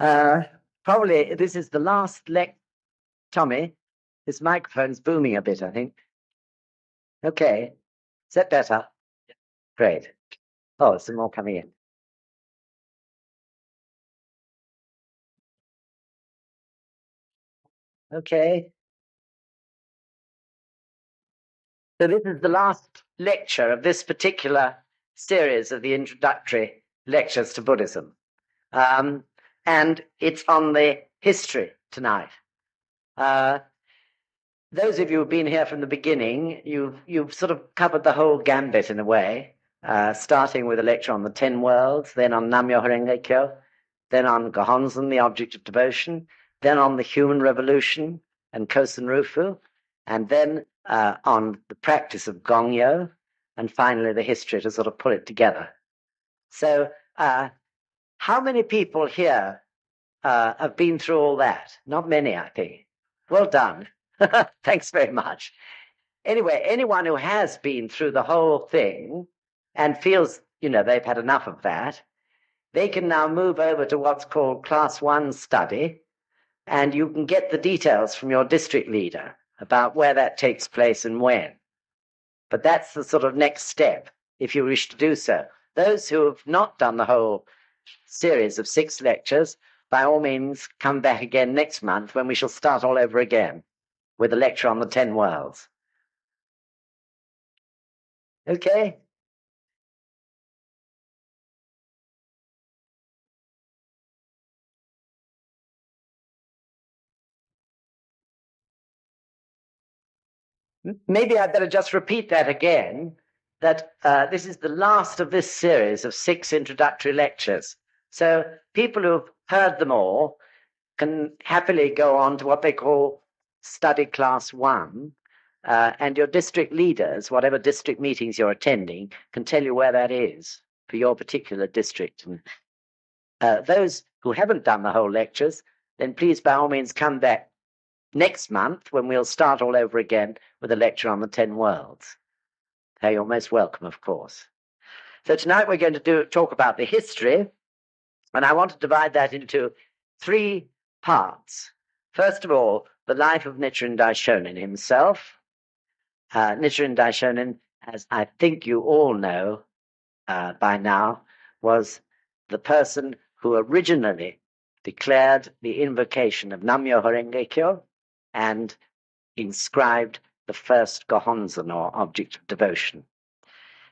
Uh, Probably this is the last Tommy, this microphone's booming a bit, I think. Okay. Is that better? Great. Oh, some more coming in. Okay. So this is the last lecture of this particular series of the introductory lectures to Buddhism. And it's on the history tonight. Those of you who've been here from the beginning, you've sort of covered the whole gambit in a way, starting with a lecture on the 10 worlds, then on Nam-myoho Renge Kyo, then on Gohonzon, the object of devotion, then on the human revolution and Kosen Rufu, and then on the practice of Gongyo, and finally the history to sort of pull it together. So how many people here have been through all that? Not many, I think. Well done. Thanks very much. Anyway, anyone who has been through the whole thing and feels, they've had enough of that, they can now move over to what's called Class 1 study, and you can get the details from your district leader about where that takes place and when. But that's the sort of next step, if you wish to do so. Those who have not done the whole series of 6 lectures, by all means, come back again next month when we shall start all over again with a lecture on the 10 worlds. Okay? Maybe I'd better just repeat that again, that this is the last of this series of 6 introductory lectures. So people who've heard them all can happily go on to what they call study class 1, and your district leaders, whatever district meetings you're attending, can tell you where that is for your particular district. And those who haven't done the whole lectures, then please by all means come back next month when we'll start all over again with a lecture on the 10 worlds. You're most welcome, of course. So tonight we're going to talk about the history, and I want to divide that into 3 parts. First of all, the life of Nichiren Daishonin himself. Nichiren Daishonin, as I think you all know by now, was the person who originally declared the invocation of Nam-myoho Renge Kyo and inscribed the first Gohonzon, or object of devotion.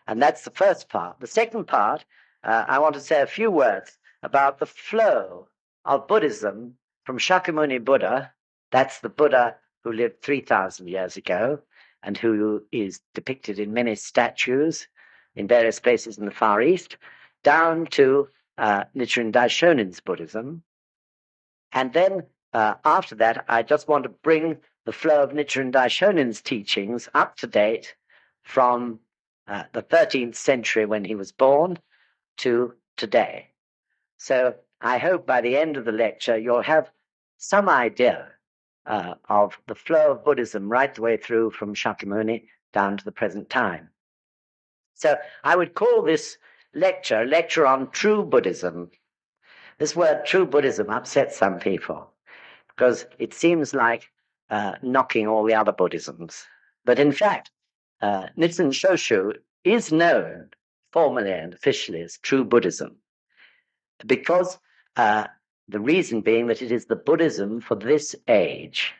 And that's the first part. The second part, I want to say a few words about the flow of Buddhism from Shakyamuni Buddha. That's the Buddha who lived 3,000 years ago and who is depicted in many statues in various places in the Far East, down to Nichiren Daishonin's Buddhism. And then after that, I just want to bring the flow of Nichiren Daishonin's teachings up to date from the 13th century when he was born to today. So I hope by the end of the lecture you'll have some idea of the flow of Buddhism right the way through from Shakyamuni down to the present time. So I would call this lecture a lecture on true Buddhism. This word true Buddhism upsets some people because it seems like knocking all the other Buddhisms. But in fact, Nichiren Shoshu is known formally and officially as true Buddhism because the reason being that it is the Buddhism for this age.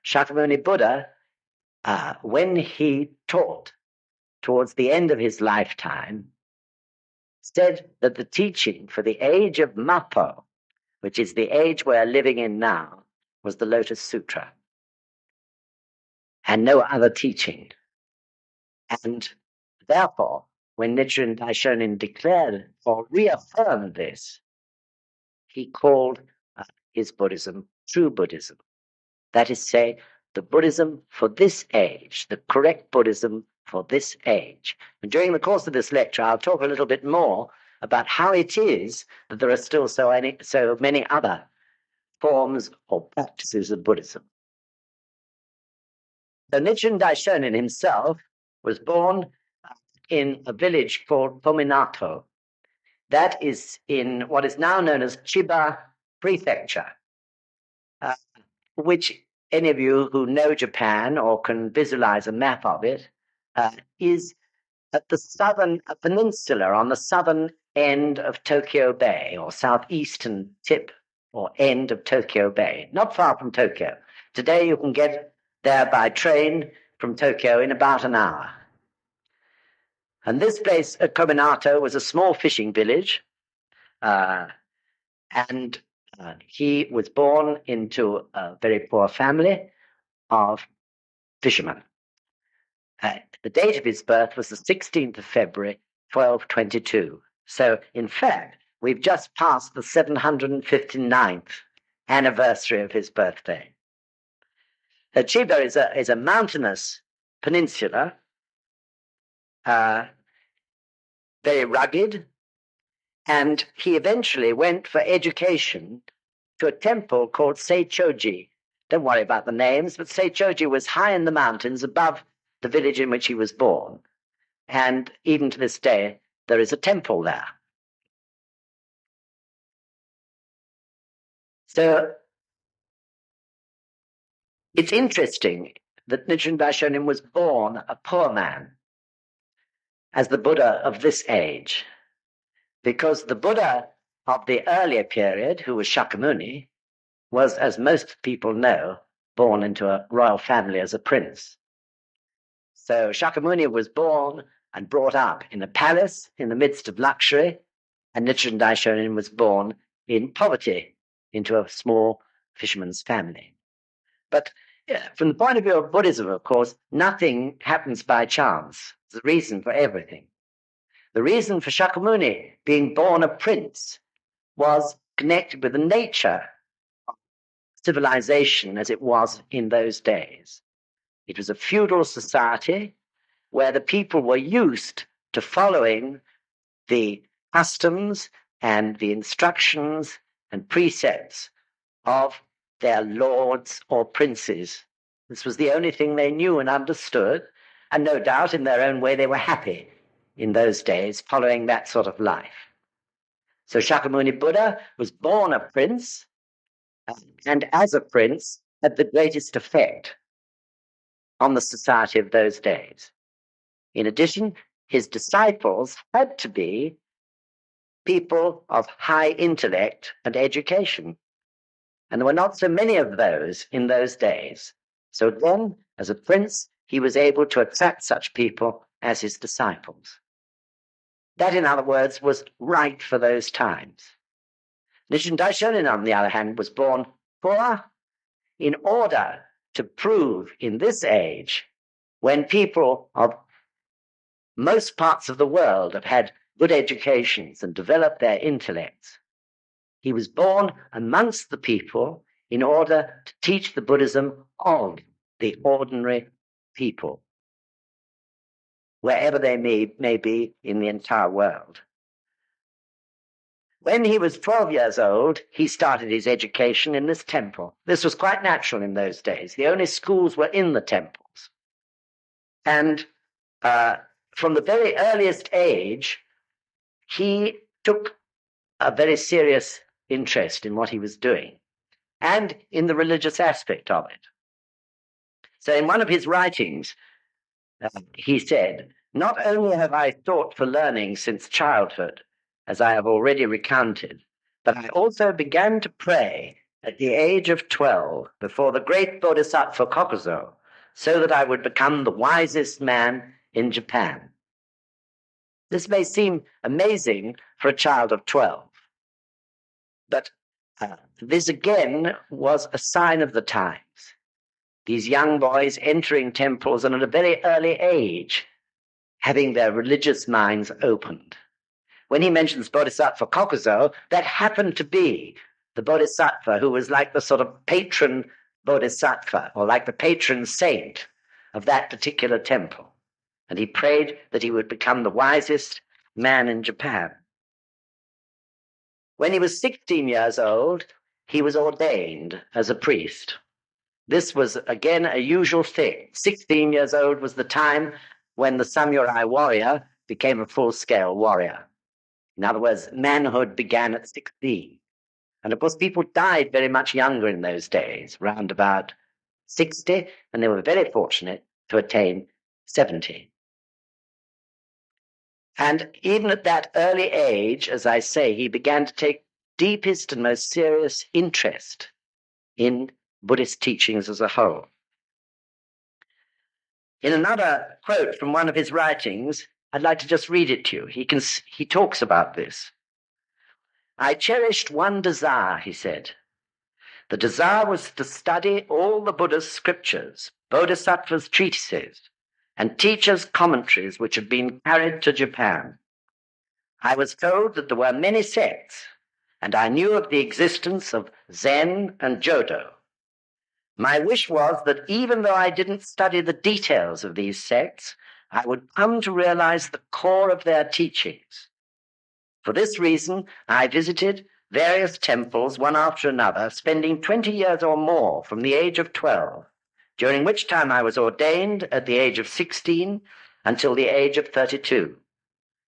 Shakyamuni Buddha, when he taught towards the end of his lifetime, said that the teaching for the age of Mappo, which is the age we're living in now, was the Lotus Sutra, and no other teaching. And therefore, when Nichiren Daishonin declared or reaffirmed this, he called his Buddhism true Buddhism. That is to say, the Buddhism for this age, the correct Buddhism for this age. And during the course of this lecture, I'll talk a little bit more about how it is that there are still so many other forms or practices of Buddhism. So Nichiren Daishonin himself was born in a village called Tominato That is in what is now known as Chiba Prefecture, uh, which any of you who know Japan or can visualize a map of it is at the southern peninsula on the southern end of Tokyo Bay, or southeastern tip or end of Tokyo Bay, not far from Tokyo. Today you can get there by train from Tokyo in about an hour. And this place at Kominato was a small fishing village, and he was born into a very poor family of fishermen. The date of his birth was the 16th of February, 1222. So, in fact, we've just passed the 759th anniversary of his birthday. Chiba is a mountainous peninsula, very rugged, and he eventually went for education to a temple called Seichoji. Don't worry about the names, but Seichoji was high in the mountains above the village in which he was born. And even to this day, there is a temple there. So it's interesting that Nichiren Daishonin was born a poor man as the Buddha of this age, because the Buddha of the earlier period, who was Shakyamuni, was, as most people know, born into a royal family as a prince. So Shakyamuni was born and brought up in a palace in the midst of luxury, and Nichiren Daishonin was born in poverty into a small fisherman's family. But from the point of view of Buddhism, of course, nothing happens by chance. There's a reason for everything. The reason for Shakyamuni being born a prince was connected with the nature of civilization as it was in those days. It was a feudal society where the people were used to following the customs and the instructions and precepts of their lords or princes. This was the only thing they knew and understood, and no doubt in their own way they were happy in those days following that sort of life. So Shakyamuni Buddha was born a prince, and as a prince had the greatest effect on the society of those days. In addition, his disciples had to be people of high intellect and education. And there were not so many of those in those days. So then, as a prince, he was able to attract such people as his disciples. That, in other words, was right for those times. Nichiren Daishonin, on the other hand, was born poor in order to prove in this age, when people of most parts of the world have had good educations and developed their intellects, he was born amongst the people in order to teach the Buddhism of the ordinary people, wherever they may be in the entire world. When he was 12 years old, he started his education in this temple. This was quite natural in those days. The only schools were in the temples. And from the very earliest age, he took a very serious interest in what he was doing and in the religious aspect of it. So in one of his writings, he said, "Not only have I thought for learning since childhood, as I have already recounted, but I also began to pray at the age of 12 before the great Bodhisattva Kokuzo, so that I would become the wisest man in Japan." This may seem amazing for a child of 12, but this again was a sign of the times. These young boys entering temples and at a very early age having their religious minds opened. When he mentions Bodhisattva Kokuzo, that happened to be the Bodhisattva who was like the sort of patron Bodhisattva, or like the patron saint of that particular temple. And he prayed that he would become the wisest man in Japan. When he was 16 years old, he was ordained as a priest. This was, again, a usual thing. 16 years old was the time when the samurai warrior became a full-scale warrior. In other words, manhood began at 16. And of course, people died very much younger in those days, round about 60, and they were very fortunate to attain 70. And even at that early age, as I say, he began to take deepest and most serious interest in Buddhist teachings as a whole. In another quote from one of his writings, I'd like to just read it to you. He talks about this. I cherished one desire, he said. The desire was to study all the Buddha's scriptures, Bodhisattvas' treatises, and teachers' commentaries which had been carried to Japan. I was told that there were many sects, and I knew of the existence of Zen and Jodo. My wish was that even though I didn't study the details of these sects, I would come to realize the core of their teachings. For this reason, I visited various temples one after another, spending 20 years or more from the age of 12, during which time I was ordained at the age of 16 until the age of 32.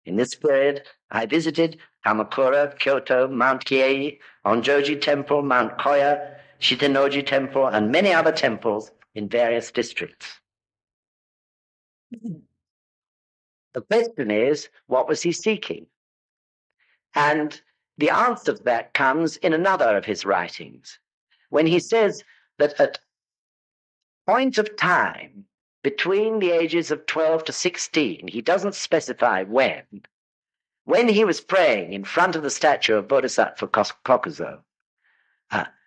In this period, I visited Kamakura, Kyoto, Mount Kiei, Onjoji Temple, Mount Koya, Shitenoji Temple, and many other temples in various districts. The question is, what was he seeking? And the answer to that comes in another of his writings, when he says that at a point of time between the ages of 12 to 16, he doesn't specify when he was praying in front of the statue of Bodhisattva Kokuzo,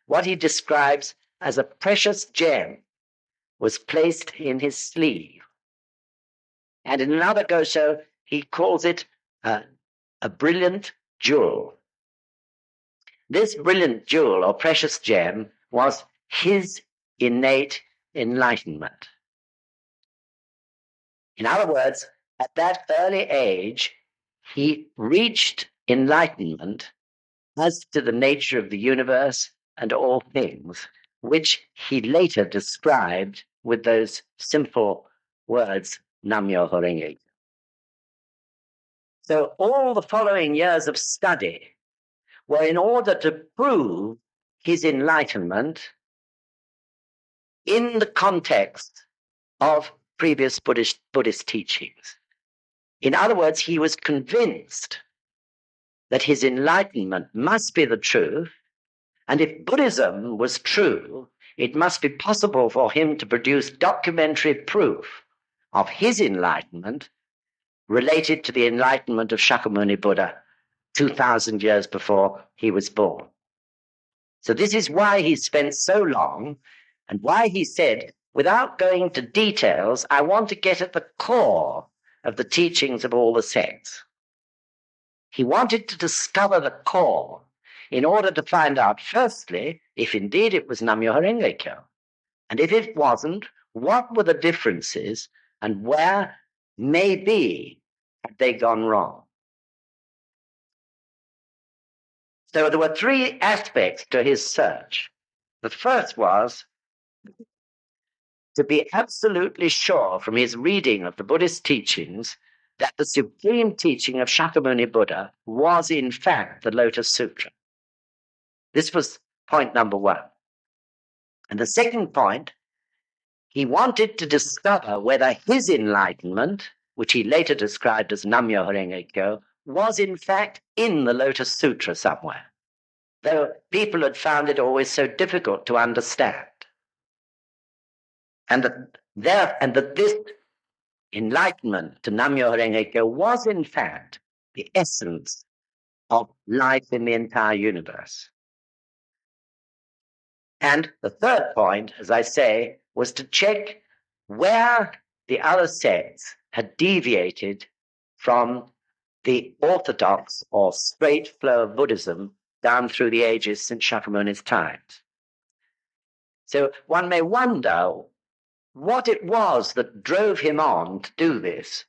what he describes as a precious gem was placed in his sleeve. And in another gosho, he calls it a brilliant jewel. This brilliant jewel or precious gem was his innate enlightenment. In other words, at that early age, he reached enlightenment as to the nature of the universe and all things, which he later described with those simple words, Nam-myoho Renge Kyo. So all the following years of study were in order to prove his enlightenment in the context of previous Buddhist teachings. In other words, he was convinced that his enlightenment must be the truth, and if Buddhism was true, it must be possible for him to produce documentary proof of his enlightenment related to the enlightenment of Shakyamuni Buddha 2,000 years before he was born. So this is why he spent so long and why he said, without going into details, I want to get at the core of the teachings of all the sects. He wanted to discover the core in order to find out, firstly, if indeed it was Nam-myoho Renge Kyo, and if it wasn't, what were the differences and where, maybe, had they gone wrong. So there were three aspects to his search. The first was to be absolutely sure from his reading of the Buddhist teachings that the supreme teaching of Shakyamuni Buddha was in fact the Lotus Sutra. This was point number one. And the second point, he wanted to discover whether his enlightenment, which he later described as Nam-myoho Renge Kyo, was in fact in the Lotus Sutra somewhere, though people had found it always so difficult to understand. And that this enlightenment to Nam-myoho Renge Kyo was in fact the essence of life in the entire universe. And the third point, as I say, was to check where the other sects had deviated from the orthodox or straight flow of Buddhism down through the ages since Shakyamuni's times. So one may wonder what it was that drove him on to do this.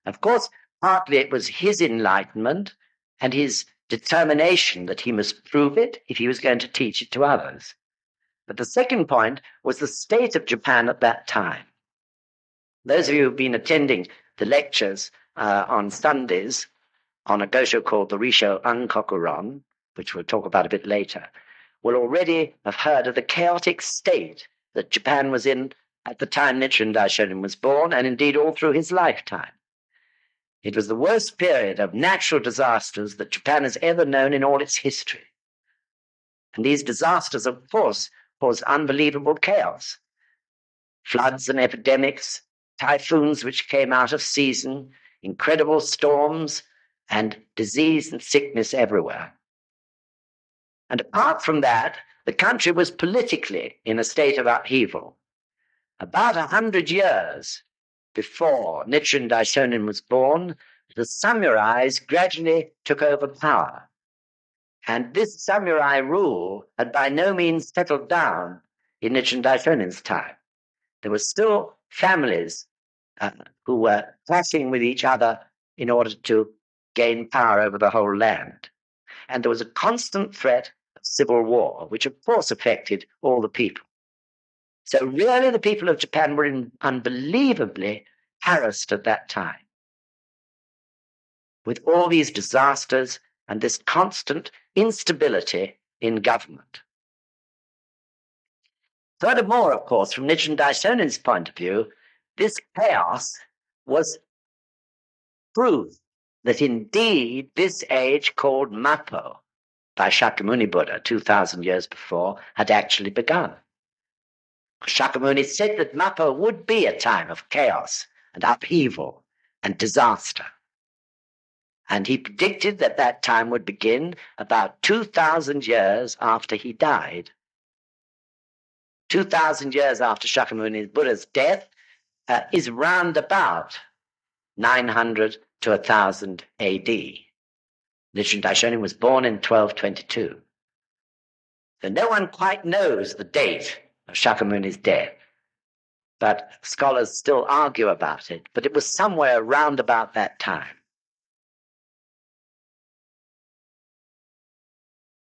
Of course, partly it was his enlightenment and his determination that he must prove it if he was going to teach it to others. But the second point was the state of Japan at that time. Those of you who've been attending the lectures on Sundays on a Gosho called the Risho Ankokuron, which we'll talk about a bit later, will already have heard of the chaotic state that Japan was in at the time Nichiren Daishonin was born, and indeed all through his lifetime. It was the worst period of natural disasters that Japan has ever known in all its history. And these disasters, of course, caused unbelievable chaos. Floods and epidemics, typhoons which came out of season, incredible storms, and disease and sickness everywhere. And apart from that, the country was politically in a state of upheaval. About 100 years before Nichiren Daishonin was born, the samurais gradually took over power. And this samurai rule had by no means settled down in Nichiren Daishonin's time. There were still families who were clashing with each other in order to gain power over the whole land. And there was a constant threat of civil war, which of course affected all the people. So really the people of Japan were unbelievably harassed at that time, with all these disasters and this constant instability in government. Furthermore, of course, from Nichiren Daishonin's point of view, this chaos was proof that indeed this age called Mappo by Shakyamuni Buddha 2,000 years before had actually begun. Shakyamuni said that Mappo would be a time of chaos and upheaval and disaster. And he predicted that that time would begin about 2,000 years after he died. 2,000 years after Shakyamuni Buddha's death is round about 900 to 1000 AD. Nichiren Daishonin was born in 1222. So no one quite knows the date of Shakyamuni's death, but scholars still argue about it. But it was somewhere round about that time.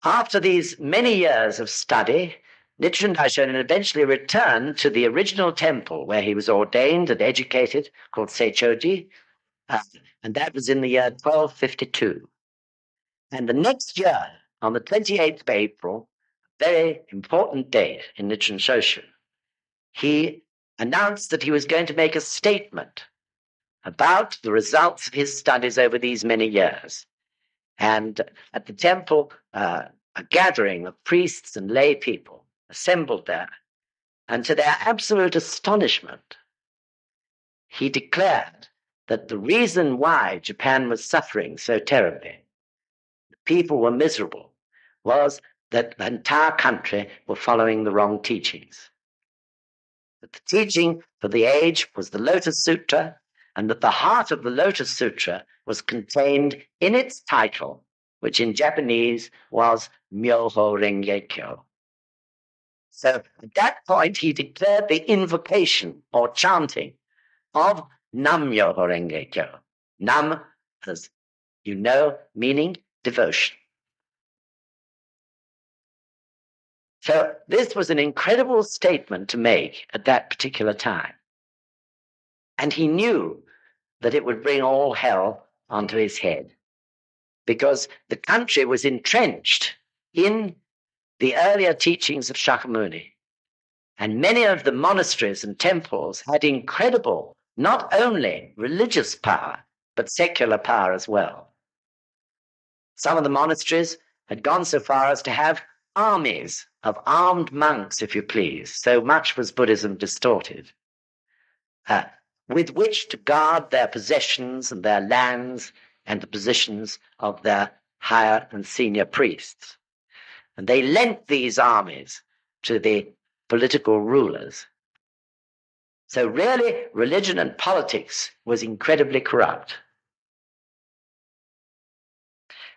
After these many years of study, Nichiren Daishonin eventually returned to the original temple where he was ordained and educated, called Seichoji, and that was in the year 1252. And the next year, on the 28th of April, a very important date in Nichiren Shoshu, he announced that he was going to make a statement about the results of his studies over these many years. And at the temple, a gathering of priests and lay people assembled there. And to their absolute astonishment, he declared that the reason why Japan was suffering so terribly, the people were miserable, was that the entire country were following the wrong teachings. That the teaching for the age was the Lotus Sutra, and that the heart of the Lotus Sutra was contained in its title, which in Japanese was Myoho Renge Kyo. So at that point, he declared the invocation or chanting of Nam Myoho Renge Kyo. Nam, as you know, meaning devotion. So this was an incredible statement to make at that particular time. And he knew that it would bring all hell onto his head, because the country was entrenched in the earlier teachings of Shakyamuni. And many of the monasteries and temples had incredible, not only religious power, but secular power as well. Some of the monasteries had gone so far as to have armies of armed monks, if you please. So much was Buddhism distorted, with which to guard their possessions and their lands and the positions of their higher and senior priests. And they lent these armies to the political rulers. So really, religion and politics was incredibly corrupt.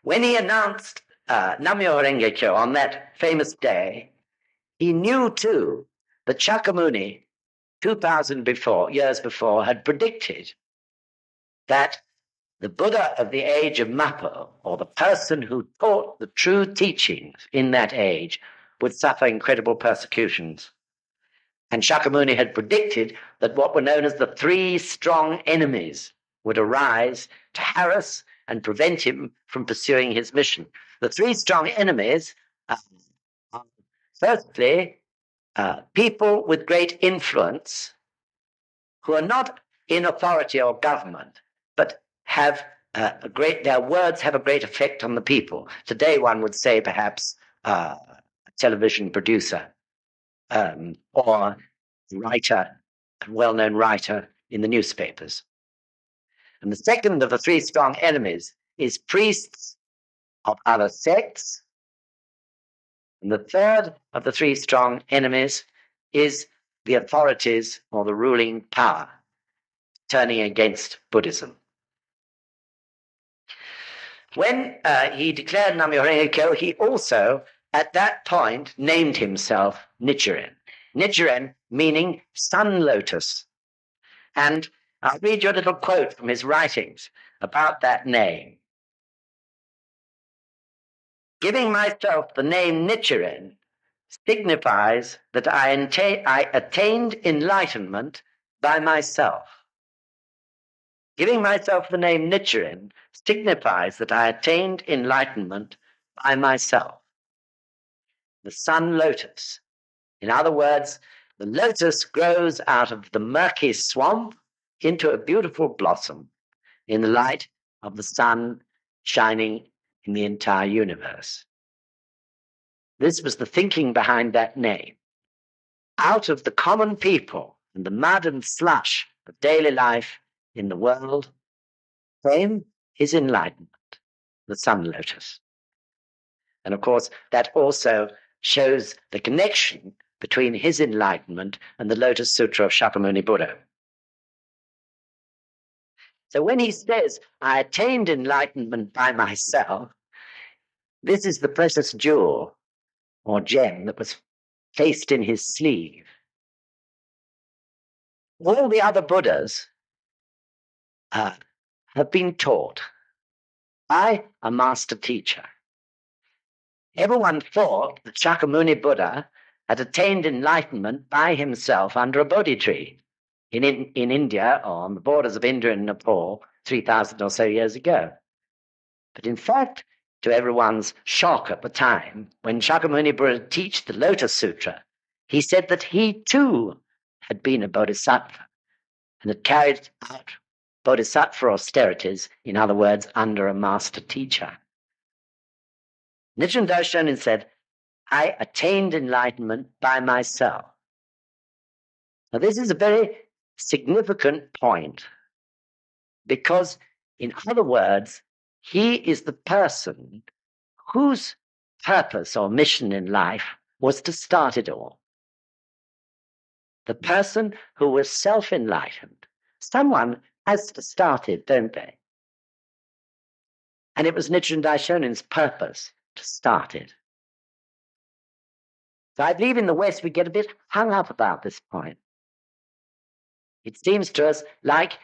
When he announced Nam-myoho Renge Kyo on that famous day, he knew too that Shakyamuni, 2,000 years before, had predicted that the Buddha of the age of Mappo, or the person who taught the true teachings in that age, would suffer incredible persecutions. And Shakyamuni had predicted that what were known as the three strong enemies would arise to harass and prevent him from pursuing his mission. The three strong enemies are, firstly, people with great influence who are not in authority or government, but have their words have a great effect on the people. Today, one would say perhaps a television producer or writer, a well-known writer in the newspapers. And the second of the three strong enemies is priests of other sects. And the third of the three strong enemies is the authorities or the ruling power turning against Buddhism. When he declared Nam-myoho-renge-kyo, he also, at that point, named himself Nichiren. Nichiren meaning sun lotus. And I'll read you a little quote from his writings about that name. Giving myself the name Nichiren signifies that I attained enlightenment by myself. Giving myself the name Nichiren signifies that I attained enlightenment by myself. The sun lotus. In other words, the lotus grows out of the murky swamp into a beautiful blossom in the light of the sun shining in the entire universe. This was the thinking behind that name. Out of the common people and the mud and slush of daily life in the world came his enlightenment, the sun lotus. And of course, that also shows the connection between his enlightenment and the Lotus Sutra of Shakyamuni Buddha. So when he says, I attained enlightenment by myself, this is the precious jewel or gem that was placed in his sleeve. All the other Buddhas have been taught by a master teacher. Everyone thought that Shakyamuni Buddha had attained enlightenment by himself under a Bodhi tree in India, or on the borders of India and Nepal, 3,000 or so years ago. But in fact, to everyone's shock at the time, when Shakyamuni Buddha taught the Lotus Sutra, he said that he too had been a bodhisattva and had carried out bodhisattva austerities, in other words, under a master teacher. Nichiren Daishonin said, I attained enlightenment by myself. Now, this is a very significant point because, in other words, he is the person whose purpose or mission in life was to start it all. The person who was self-enlightened. Someone has to start it, don't they? And it was Nichiren Daishonin's purpose to start it. So I believe in the West we get a bit hung up about this point. It seems to us like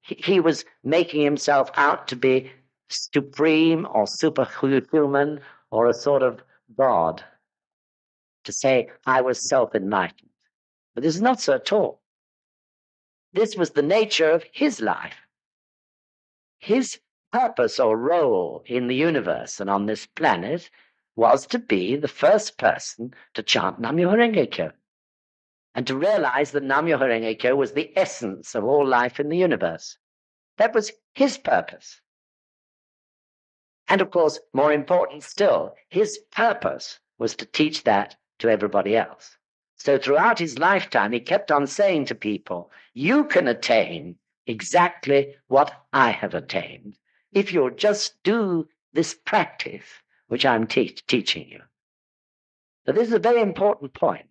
he was making himself out to be supreme or superhuman or a sort of God, to say, I was self-enlightened. But this is not so at all. This was the nature of his life. His purpose or role in the universe and on this planet was to be the first person to chant Nam-myoho-renge-kyo and to realize that Nam-myoho-renge-kyo was the essence of all life in the universe. That was his purpose. And of course, more important still, his purpose was to teach that to everybody else. So throughout his lifetime, he kept on saying to people, you can attain exactly what I have attained if you'll just do this practice which I'm teaching you. So this is a very important point.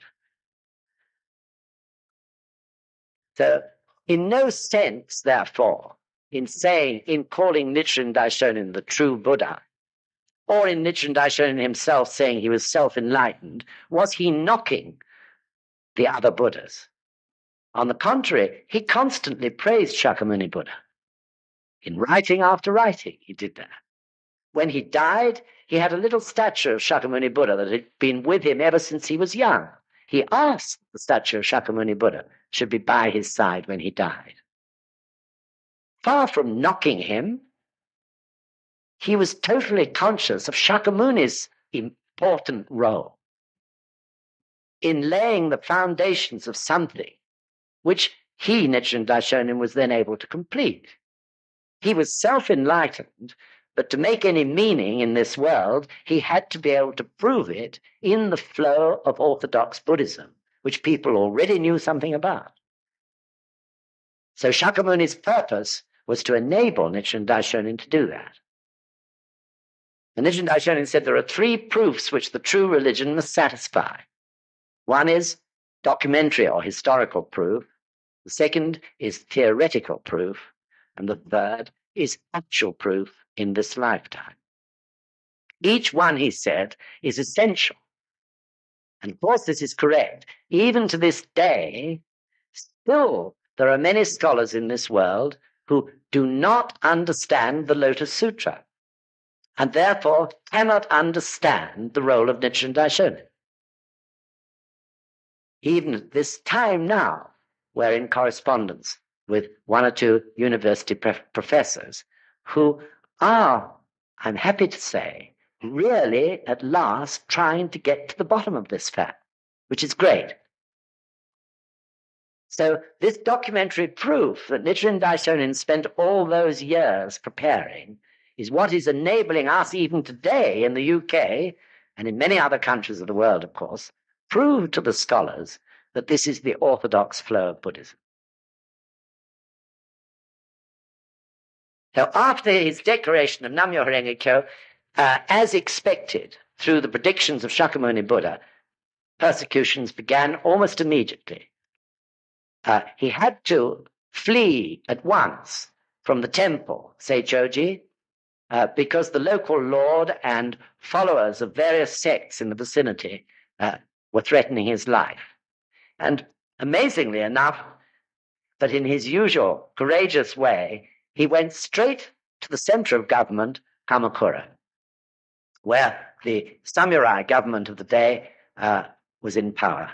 So in no sense, therefore, in calling Nichiren Daishonin the true Buddha, or in Nichiren Daishonin himself saying he was self-enlightened, was he knocking the other Buddhas. On the contrary, he constantly praised Shakyamuni Buddha. In writing after writing, he did that. When he died, he had a little statue of Shakyamuni Buddha that had been with him ever since he was young. He asked the statue of Shakyamuni Buddha should be by his side when he died. Far from knocking him, he was totally conscious of Shakyamuni's important role in laying the foundations of something which he, Nichiren Daishonin, was then able to complete. He was self-enlightened, but to make any meaning in this world, he had to be able to prove it in the flow of orthodox Buddhism, which people already knew something about. So Shakyamuni's purpose was to enable Nichiren Daishonin to do that. And Nichiren Daishonin said there are three proofs which the true religion must satisfy. One is documentary or historical proof. The second is theoretical proof. And the third is actual proof in this lifetime. Each one, he said, is essential. And of course, this is correct. Even to this day, still there are many scholars in this world who do not understand the Lotus Sutra and therefore cannot understand the role of Nichiren Daishonin. Even at this time now, we're in correspondence with one or two university professors who are, I'm happy to say, really at last trying to get to the bottom of this fact, which is great. So this documentary proof that Nichiren Daishonin spent all those years preparing is what is enabling us even today in the UK and in many other countries of the world, of course, prove to the scholars that this is the orthodox flow of Buddhism. So after his declaration of Nam-myoho Renge Kyo, as expected through the predictions of Shakyamuni Buddha, persecutions began almost immediately. He had to flee at once from the temple, Seichoji, because the local lord and followers of various sects in the vicinity were threatening his life. And amazingly enough, but in his usual courageous way, he went straight to the center of government, Kamakura, where the samurai government of the day was in power.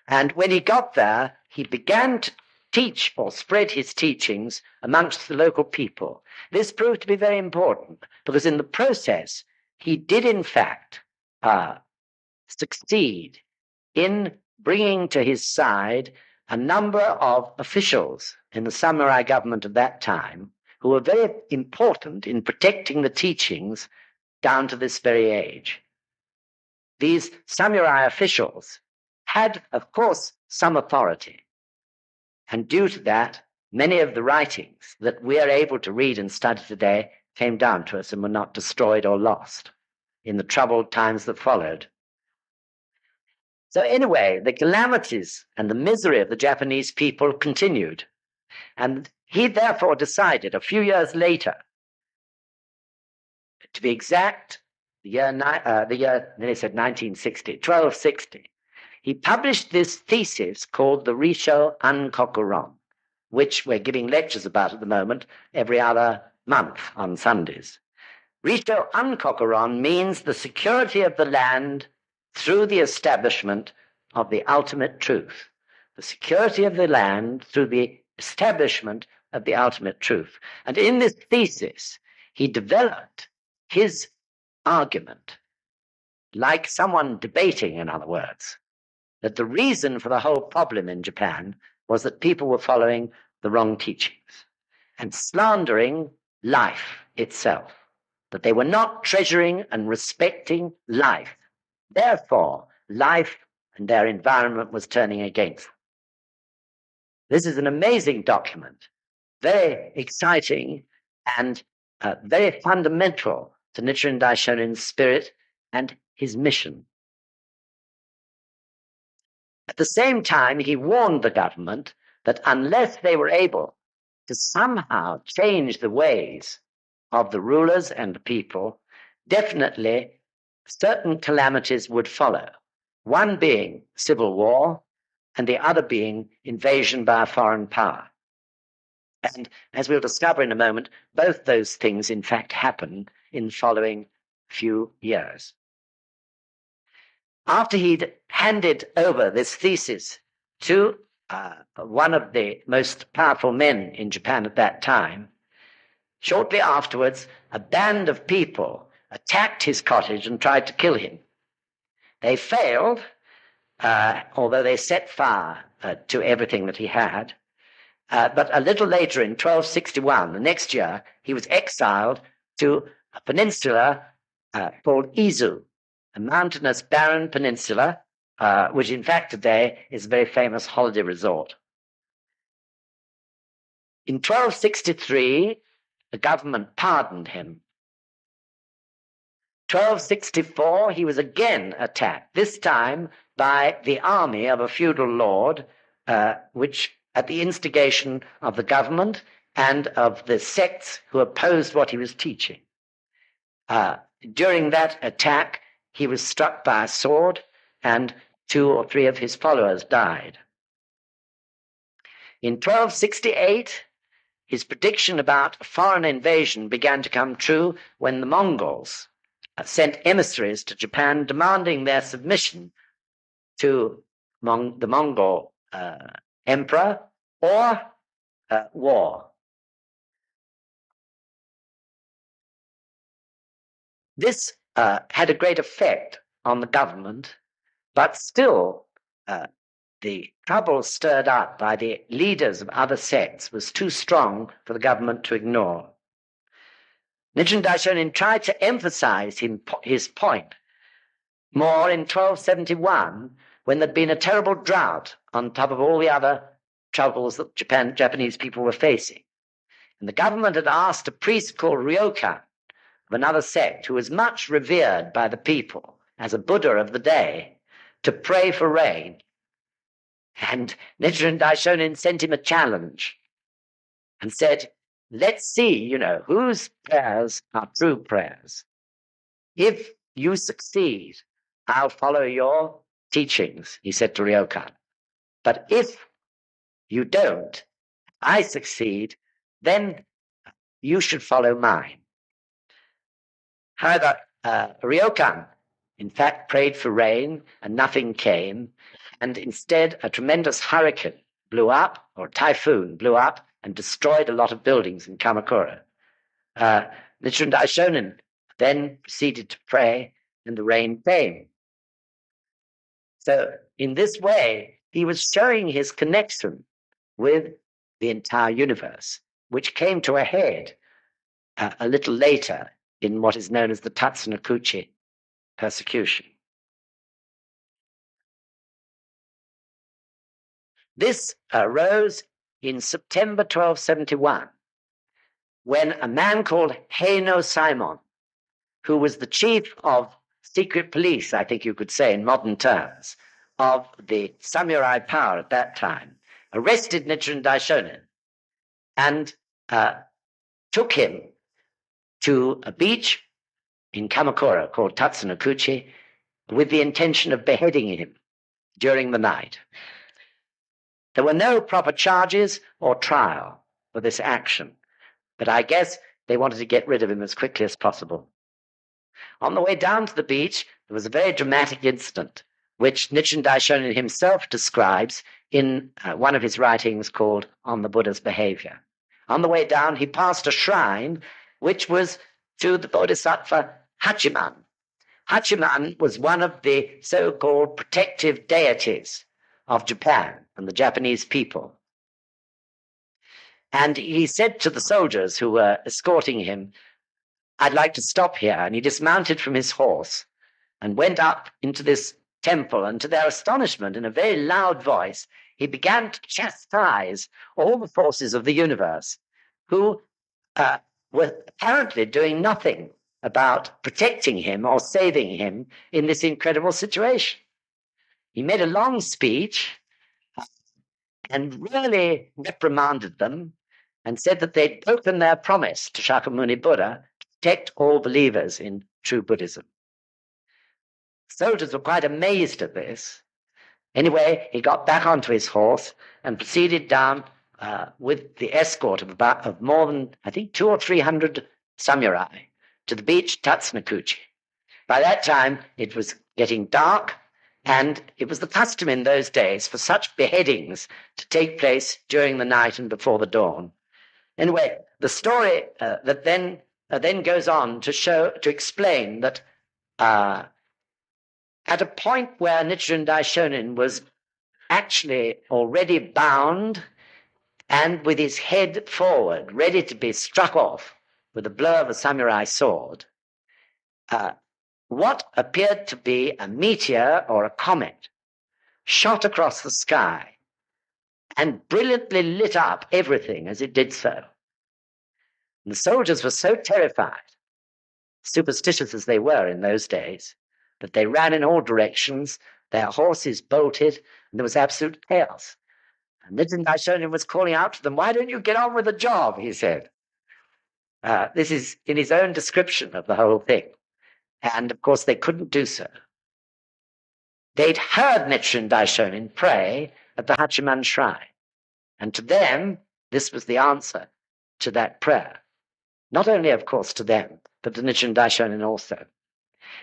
And when he got there, he began to teach or spread his teachings amongst the local people. This proved to be very important because in the process, he did in fact succeed in bringing to his side a number of officials in the samurai government of that time who were very important in protecting the teachings down to this very age. These samurai officials had, of course, some authority. And due to that, many of the writings that we are able to read and study today came down to us and were not destroyed or lost in the troubled times that followed. So anyway, the calamities and the misery of the Japanese people continued. And he therefore decided a few years later, to be exact, the year 1960, 1260, he published this thesis called the Risho Ankokuron, which we're giving lectures about at the moment every other month on Sundays. Risho Ankokuron means the security of the land through the establishment of the ultimate truth. The security of the land through the establishment of the ultimate truth. And in this thesis, he developed his argument, like someone debating, in other words, that the reason for the whole problem in Japan was that people were following the wrong teachings and slandering life itself, that they were not treasuring and respecting life. Therefore, life and their environment was turning against them. This is an amazing document, very exciting and very fundamental to Nichiren Daishonin's spirit and his mission. At the same time, he warned the government that unless they were able to somehow change the ways of the rulers and the people, definitely certain calamities would follow, one being civil war and the other being invasion by a foreign power. And as we'll discover in a moment, both those things in fact happened in the following few years. After he'd handed over this thesis to one of the most powerful men in Japan at that time, shortly afterwards, a band of people attacked his cottage and tried to kill him. They failed, although they set fire to everything that he had. But a little later, in 1261, the next year, he was exiled to a peninsula called Izu, a mountainous, barren peninsula, which in fact today is a very famous holiday resort. In 1263, the government pardoned him. 1264, he was again attacked, this time by the army of a feudal lord, which, at the instigation of the government and of the sects who opposed what he was teaching. During that attack, he was struck by a sword, and 2 or 3 of his followers died. In 1268, his prediction about a foreign invasion began to come true when the Mongols sent emissaries to Japan demanding their submission to the Mongol emperor or war. This had a great effect on the government, but still the trouble stirred up by the leaders of other sects was too strong for the government to ignore. Nichiren Daishonin tried to emphasize his point more in 1271, when there'd been a terrible drought on top of all the other troubles that Japanese people were facing. And the government had asked a priest called Ryokan of another sect, who was much revered by the people as a Buddha of the day, to pray for rain. And Nichiren Daishonin sent him a challenge and said, let's see, whose prayers are true prayers. If you succeed, I'll follow your teachings, he said to Ryokan. But if you don't, I succeed, then you should follow mine. However, Ryokan, in fact, prayed for rain and nothing came, and instead a tremendous hurricane blew up, or typhoon blew up, and destroyed a lot of buildings in Kamakura. Nichiren Daishonin then proceeded to pray, and the rain came. So in this way, he was showing his connection with the entire universe, which came to a head a little later in what is known as the Tatsunokuchi persecution. This arose in September 1271, when a man called Heino Simon, who was the chief of secret police, I think you could say in modern terms, of the samurai power at that time, arrested Nichiren Daishonin and took him to a beach in Kamakura called Tatsunokuchi with the intention of beheading him during the night. There were no proper charges or trial for this action, but I guess they wanted to get rid of him as quickly as possible. On the way down to the beach, there was a very dramatic incident, which Nichiren Daishonin himself describes in one of his writings called On the Buddha's Behavior. On the way down, he passed a shrine which was to the Bodhisattva Hachiman. Hachiman was one of the so-called protective deities of Japan and the Japanese people. And he said to the soldiers who were escorting him, I'd like to stop here. And he dismounted from his horse and went up into this temple. And to their astonishment, in a very loud voice, he began to chastise all the forces of the universe who were apparently doing nothing about protecting him or saving him in this incredible situation. He made a long speech and really reprimanded them and said that they'd broken their promise to Shakyamuni Buddha to protect all believers in true Buddhism. Soldiers were quite amazed at this. Anyway, he got back onto his horse and proceeded down with the escort of more than, I think, 200 or 300 samurai to the beach Tatsunokuchi. By that time, it was getting dark, And it was the custom in those days for such beheadings to take place during the night and before the dawn. Anyway, the story that then goes on to explain that at a point where Nichiren Daishonin was actually already bound and with his head forward, ready to be struck off with a blow of a samurai sword, what appeared to be a meteor or a comet shot across the sky and brilliantly lit up everything as it did so. And the soldiers were so terrified, superstitious as they were in those days, that they ran in all directions, their horses bolted, and there was absolute chaos. And Nichiren Daishonin was calling out to them, "Why don't you get on with the job?" he said. This is in his own description of the whole thing. And of course, they couldn't do so. They'd heard Nichiren Daishonin pray at the Hachiman Shrine. And to them, this was the answer to that prayer. Not only, of course, to them, but to Nichiren Daishonin also.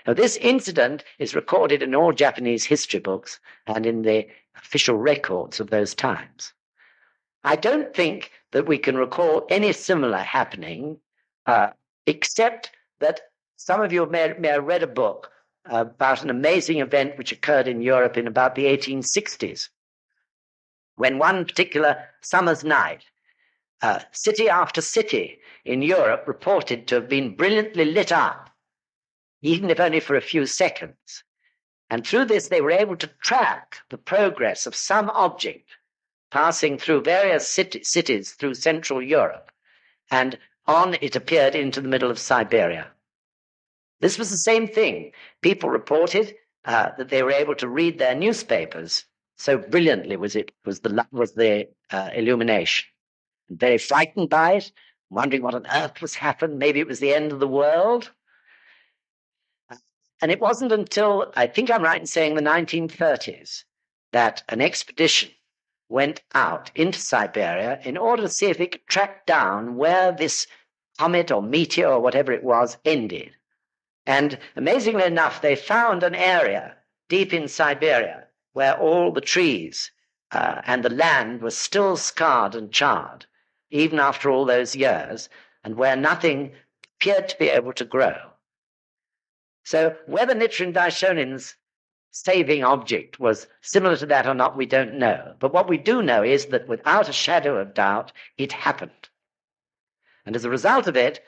Now, this incident is recorded in all Japanese history books and in the official records of those times. I don't think that we can recall any similar happening, except that some of you may have read a book about an amazing event which occurred in Europe in about the 1860s, when one particular summer's night, city after city in Europe reported to have been brilliantly lit up, even if only for a few seconds. And through this, they were able to track the progress of some object passing through various cities through Central Europe, and on it appeared into the middle of Siberia. This was the same thing. People reported that they were able to read their newspapers, so brilliantly was the illumination. And very frightened by it, wondering what on earth was happening. Maybe it was the end of the world. And it wasn't until, I think I'm right in saying, the 1930s, that an expedition went out into Siberia in order to see if it could track down where this comet or meteor or whatever it was ended. And amazingly enough, they found an area deep in Siberia where all the trees and the land was still scarred and charred, even after all those years, and where nothing appeared to be able to grow. So whether Nichiren Daishonin's saving object was similar to that or not, we don't know. But what we do know is that without a shadow of doubt, it happened. And as a result of it,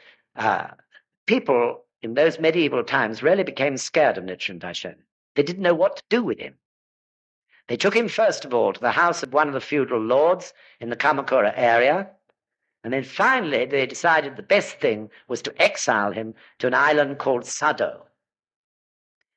people in those medieval times really became scared of Nichiren Daishonin. They didn't know what to do with him. They took him, first of all, to the house of one of the feudal lords in the Kamakura area, and then finally they decided the best thing was to exile him to an island called Sado.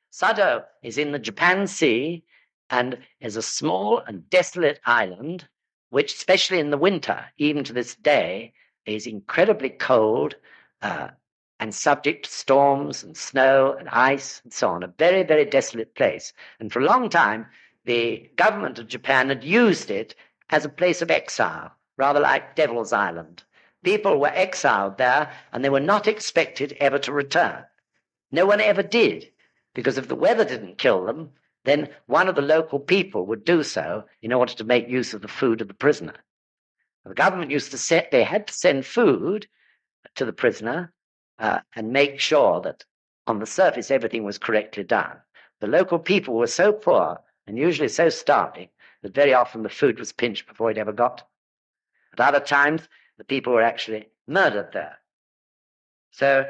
Sado is in the Japan Sea and is a small and desolate island, which, especially in the winter, even to this day, is incredibly cold and subject to storms and snow and ice and so on. A very, very desolate place. And for a long time, the government of Japan had used it as a place of exile, rather like Devil's Island. People were exiled there, and they were not expected ever to return. No one ever did, because if the weather didn't kill them, then one of the local people would do so in order to make use of the food of the prisoner. The government they had to send food to the prisoner and make sure that on the surface everything was correctly done. The local people were so poor and usually so starving that very often the food was pinched before it ever got. At other times, the people were actually murdered there. So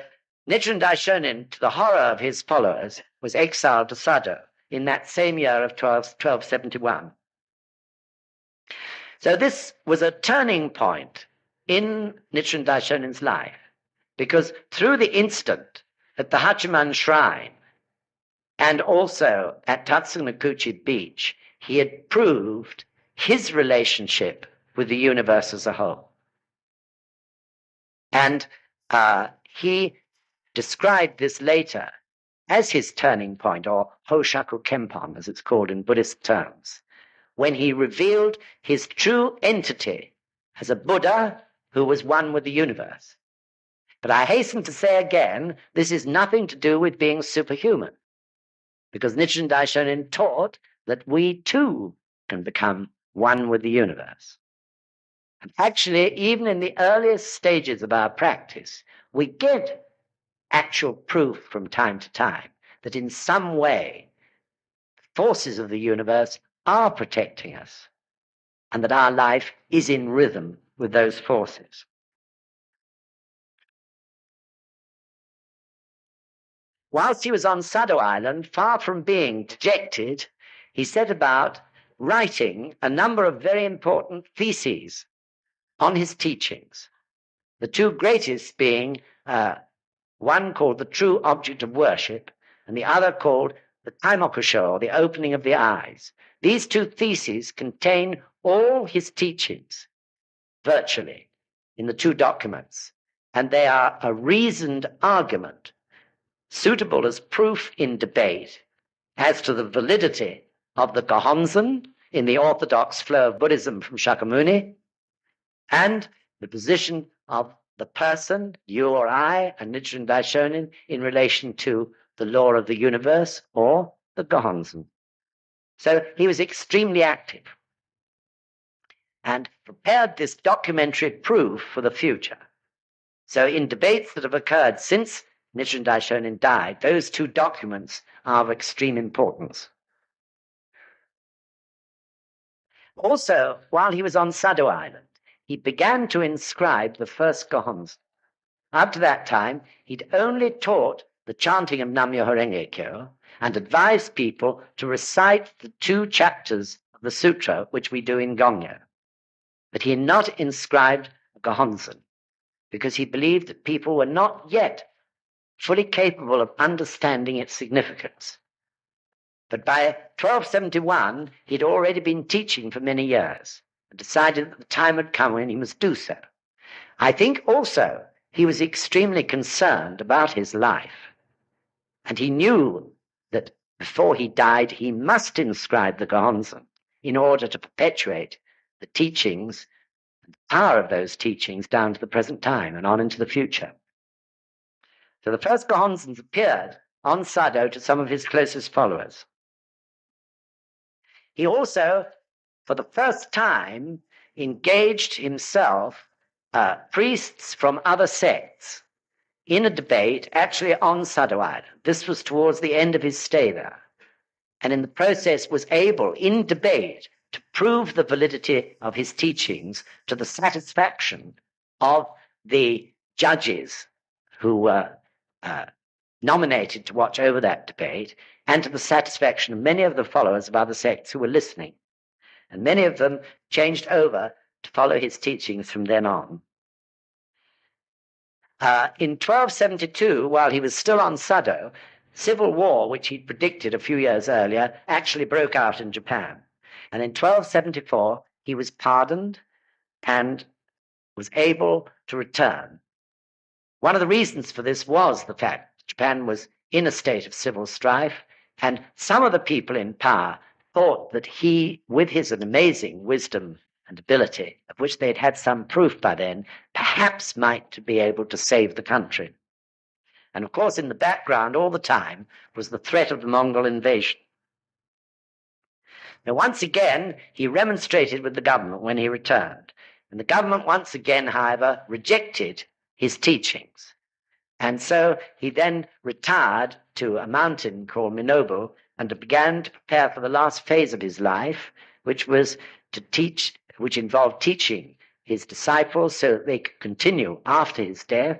Nichiren Daishonin, to the horror of his followers, was exiled to Sado in that same year of 1271. So this was a turning point in Nichiren Daishonin's life, because through the incident at the Hachiman Shrine and also at Tatsunokuchi Beach, he had proved his relationship with the universe as a whole. And he described this later as his turning point, or Hoshaku Kenpon, as it's called in Buddhist terms, when he revealed his true entity as a Buddha who was one with the universe. But I hasten to say again, this is nothing to do with being superhuman. because Nichiren Daishonin taught that we too can become one with the universe. And actually, even in the earliest stages of our practice, we get actual proof from time to time that in some way forces of the universe are protecting us and that our life is in rhythm with those forces. Whilst he was on Sado Island, far from being dejected, he set about writing a number of very important theses on his teachings. The two greatest being one called The True Object of Worship and the other called The Taimokusho, The Opening of the Eyes. These two theses contain all his teachings, virtually, in the two documents, and they are a reasoned argument, suitable as proof in debate as to the validity of the Gohonzon in the orthodox flow of Buddhism from Shakyamuni, and the position of the person, you or I, and Nichiren Daishonin, in relation to the law of the universe or the Gohonzon. So he was extremely active and prepared this documentary proof for the future. So in debates that have occurred since Nichiren Daishonin died, those two documents are of extreme importance. Also, while he was on Sado Island, he began to inscribe the first Gohonzon. Up to that time, he'd only taught the chanting of Nam-myoho Renge Kyo and advised people to recite the 2 chapters of the sutra, which we do in Gongyo. But he had not inscribed a Gohonzon because he believed that people were not yet fully capable of understanding its significance. But by 1271, he'd already been teaching for many years and decided that the time had come when he must do so. I think also he was extremely concerned about his life, and he knew that before he died, he must inscribe the Gohonzon in order to perpetuate the teachings and the power of those teachings down to the present time and on into the future. So the first Gohonzons appeared on Sado to some of his closest followers. He also, for the first time, engaged himself priests from other sects in a debate actually on Sado Island. This was towards the end of his stay there. And in the process was able, in debate, to prove the validity of his teachings to the satisfaction of the judges who were nominated to watch over that debate, and to the satisfaction of many of the followers of other sects who were listening. And many of them changed over to follow his teachings from then on. In 1272, while he was still on Sado, civil war, which he'd predicted a few years earlier, actually broke out in Japan. And in 1274, he was pardoned and was able to return. One of the reasons for this was the fact that Japan was in a state of civil strife, and some of the people in power thought that he, with his amazing wisdom and ability, of which they'd had some proof by then, perhaps might be able to save the country. And of course, in the background all the time was the threat of the Mongol invasion. Now, once again, he remonstrated with the government when he returned. And the government once again, however, rejected his teachings. And so he then retired to a mountain called Minobu and began to prepare for the last phase of his life, which was to teach, which involved teaching his disciples so that they could continue after his death,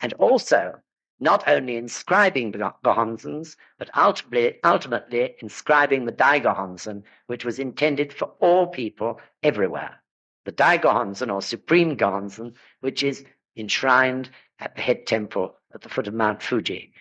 and also not only inscribing the Gohonzons, but ultimately inscribing the Dai-Gohonzon, which was intended for all people everywhere. The Dai-Gohonzon, or Supreme Gohonzon, which is enshrined at the head temple at the foot of Mount Fuji.